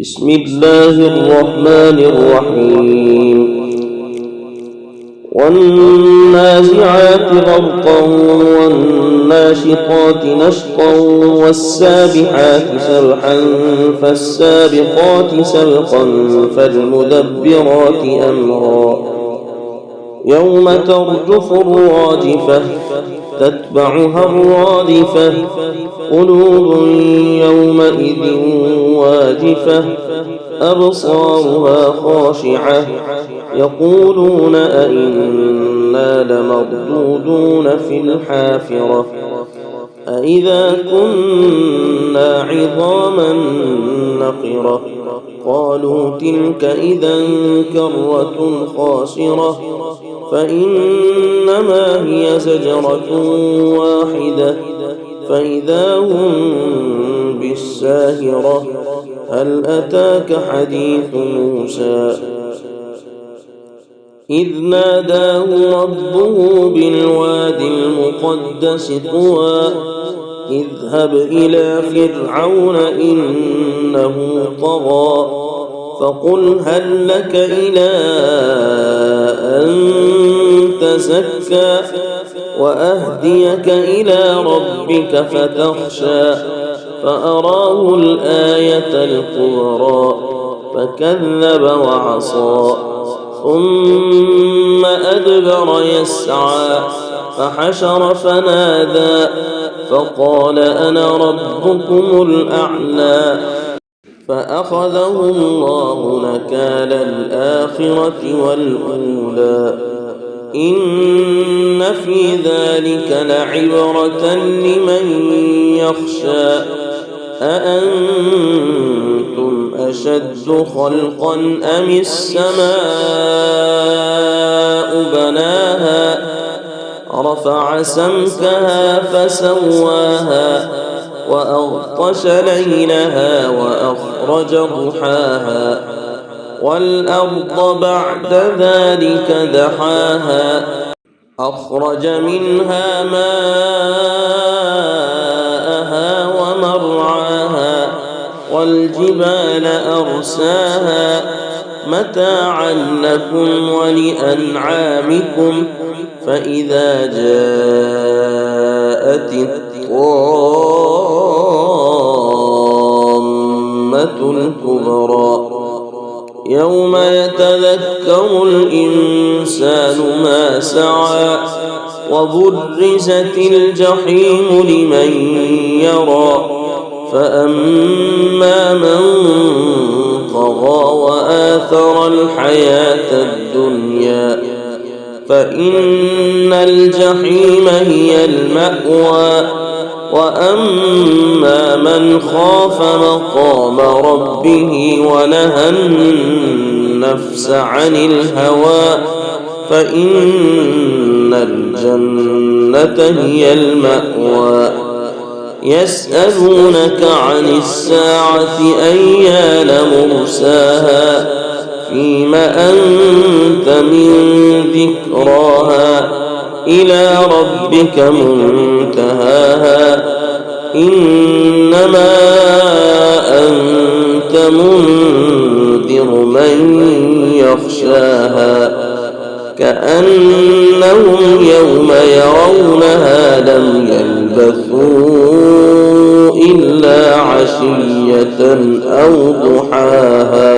بسم الله الرحمن الرحيم والنازعات غرقا والناشطات نشطا والسابحات سبحا فالسابقات سبقا فالمدبرات أمرا يوم ترجف الراجفة تتبعها الرادفة قلوب يومئذ واجفة أبصارها خاشعة يقولون أئنا لمردودون في الحافرة أئذا كنا عظاما نخرة قالوا تلك إذا كرة خاسرة فإنما هي زجرة واحدة فإذا هم بالساهرة هل أتاك حديث موسى إذ ناداه ربه بالوادي المقدس طوى اذهب إلى فرعون إنه طغى فقل هل لك إلى أن تزكى وأهديك إلى ربك فتخشى فأراه الآية الكبرى فكذب وعصى ثم أدبر يسعى فحشر فنادى فقال أنا ربكم الأعلى فأخذه الله نكال الآخرة والأولى إن في ذلك لعبرة لمن يخشى أأنتم أشد خلقا أم السماء بناها رفع سمكها فسواها وأغطش ليلها وأخرج ضحاها والأرض بعد ذلك دحاها أخرج منها ماءها ومرعاها والجبال أرساها متاعا لكم ولأنعامكم فإذا جاءت الطامة الكبرى يوم يتذكر الإنسان ما سعى وبرزت الجحيم لمن يرى فأما من طغى وآثر الحياة الدنيا فإن الجحيم هي المأوى وأما من خاف مقام ربه ونهى النفس عن الهوى فإن الجنة هي المأوى يسألونك عن الساعة أيان مرساها فيم أنت من ذكراها إلى ربك منتهاها إنما أنت منذر من يخشاها كأنهم يوم يرونها لم يلبثوا إلا عشية أو ضحاها.